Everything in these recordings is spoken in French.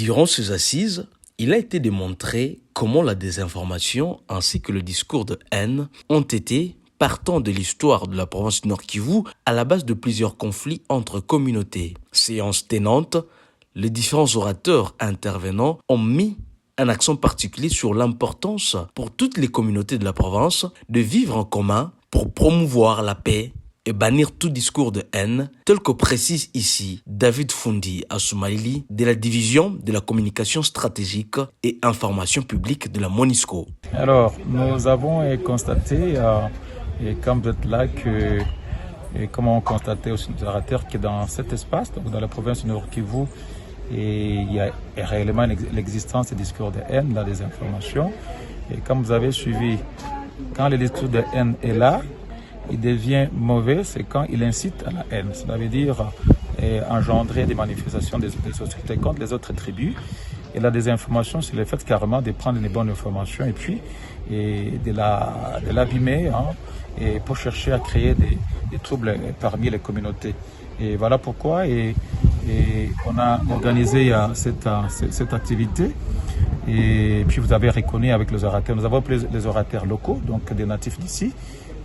Durant ces assises, il a été démontré comment la désinformation ainsi que le discours de haine ont été, partant de l'histoire de la province du Nord Kivu, à la base de plusieurs conflits entre communautés. Séance tenante, les différents orateurs intervenants ont mis un accent particulier sur l'importance pour toutes les communautés de la province de vivre en commun pour promouvoir la paix et bannir tout discours de haine, tel que précise ici David Fundi Asumaili de la division de la communication stratégique et information publique de la MONUSCO. Alors, nous avons constaté, et comme vous êtes là, comme on constatait aussi nos orateurs, que dans cet espace, donc dans la province du Nord Kivu, il y a réellement l'existence des discours de haine, la désinformation. Et comme vous avez suivi, quand le discours de haine est là, il devient mauvais, c'est quand il incite à la haine. Ça veut dire engendrer des manifestations des sociétés contre les autres tribus. Et la désinformation, c'est le fait carrément de prendre une bonne information et puis de l'abîmer et pour chercher à créer des troubles parmi les communautés. Et voilà pourquoi on a organisé cette activité. Et puis vous avez reconnu avec les orateurs, nous avons appelé les orateurs locaux, donc des natifs d'ici,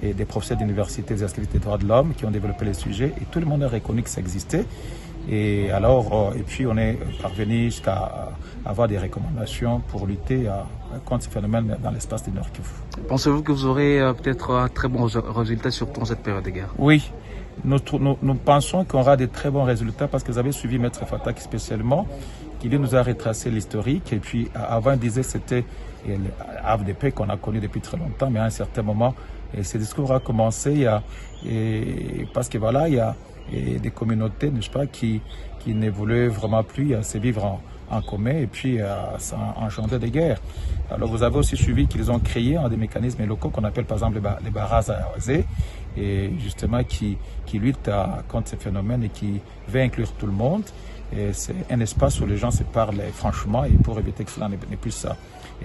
et des professeurs d'université des activités des droits de l'homme qui ont développé le sujet, et tout le monde a reconnu que ça existait. Et alors, et puis on est parvenu jusqu'à avoir des recommandations pour lutter contre ce phénomène dans l'espace du Nord Kivu. Pensez-vous que vous aurez peut-être un très bon résultat surtout en cette période de guerre? Oui, nous pensons qu'on aura de très bons résultats parce que vous avez suivi Maître Fatak spécialement, qui lui nous a retracé l'historique. Et puis avant, il disait que c'était le havre de paix qu'on a connu depuis très longtemps, mais à un certain moment, et ce discours a commencé parce que voilà, il y a des communautés, n'est-ce pas, qui ne voulaient vraiment plus se vivre en commun et puis ça a engendré des guerres. Alors vous avez aussi suivi qu'ils ont créé des mécanismes locaux qu'on appelle par exemple les barrages à arroser, et justement qui luttent contre ces phénomènes et qui veut inclure tout le monde. Et c'est un espace où les gens se parlent franchement et pour éviter que cela ne puisse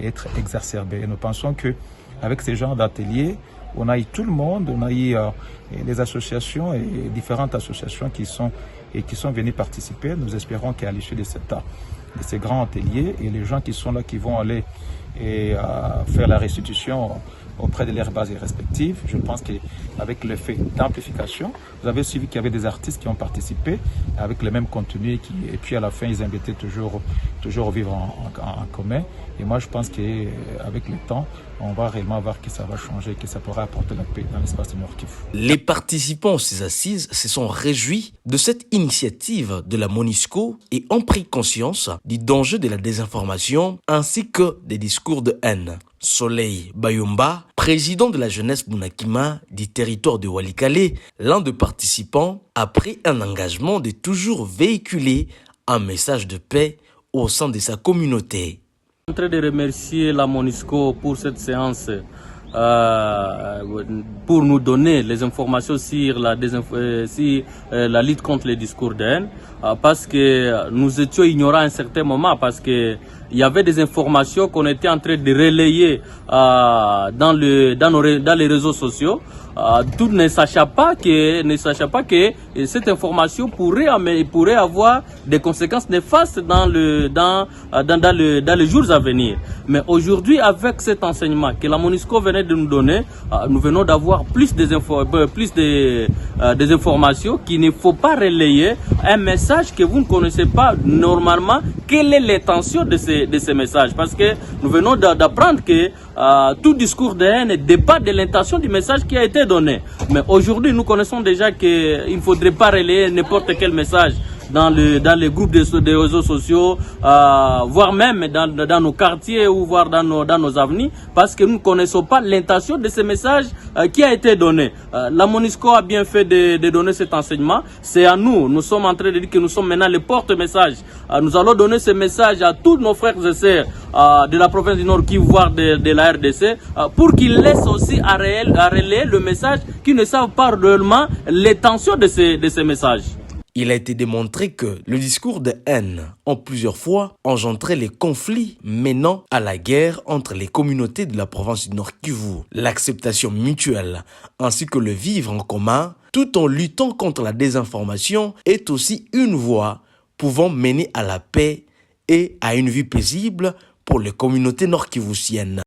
être exacerbé. Et nous pensons qu'avec ces genres d'ateliers, on a eu tout le monde, on a eu les associations et différentes associations qui sont venues participer. Nous espérons qu'à l'issue de ces grands ateliers, et les gens qui sont là, qui vont aller faire la restitution auprès de leurs bases respectives. Je pense qu'avec l'effet d'amplification, vous avez suivi qu'il y avait des artistes qui ont participé avec le même contenu et puis à la fin, ils invitaient toujours vivre en commun. Et moi, je pense qu'avec le temps, on va réellement voir que ça va changer, que ça pourra apporter la paix dans l'espace du Nord Kivu. Les participants à ces assises se sont réjouis de cette initiative de la MONUSCO et ont pris conscience du danger de la désinformation ainsi que des discours de haine. Soleil Bayumba, président de la jeunesse Bunakima du territoire de Walikale, l'un des participants, a pris un engagement de toujours véhiculer un message de paix au sein de sa communauté. Je suis en train de remercier la MONUSCO pour cette séance, pour nous donner les informations sur la lutte contre les discours de haine, parce que nous étions ignorants à un certain moment, parce que il y avait des informations qu'on était en train de relayer dans les réseaux sociaux. Tout ne sachant pas que cette information pourrait avoir des conséquences néfastes dans les jours à venir. Mais aujourd'hui, avec cet enseignement que la MONUSCO venait de nous donner, nous venons d'avoir plus des informations qu'il ne faut pas relayer un message que vous ne connaissez pas normalement. Quelle est l'intention de ces messages? Parce que nous venons d'apprendre que tout discours de haine dépend de l'intention du message qui a été donné. Mais aujourd'hui, nous connaissons déjà qu'il ne faudrait pas relayer n'importe quel message dans les groupes des réseaux sociaux, voire même dans nos quartiers ou voire dans nos avenues, parce que nous ne connaissons pas l'intention de ce message qui a été donné. La MONUSCO a bien fait de donner cet enseignement. C'est à nous. Nous sommes en train de dire que nous sommes maintenant les porte-messages. Nous allons donner ce message à tous nos frères et sœurs de la province du Nord Kivu, voire de la RDC, pour qu'ils laissent aussi à relayer le message, qu'ils ne savent pas réellement l'intention de ces messages. Il a été démontré que le discours de haine ont plusieurs fois engendré les conflits menant à la guerre entre les communautés de la province du Nord Kivu. L'acceptation mutuelle ainsi que le vivre en commun tout en luttant contre la désinformation est aussi une voie pouvant mener à la paix et à une vie paisible pour les communautés nord-kivusiennes.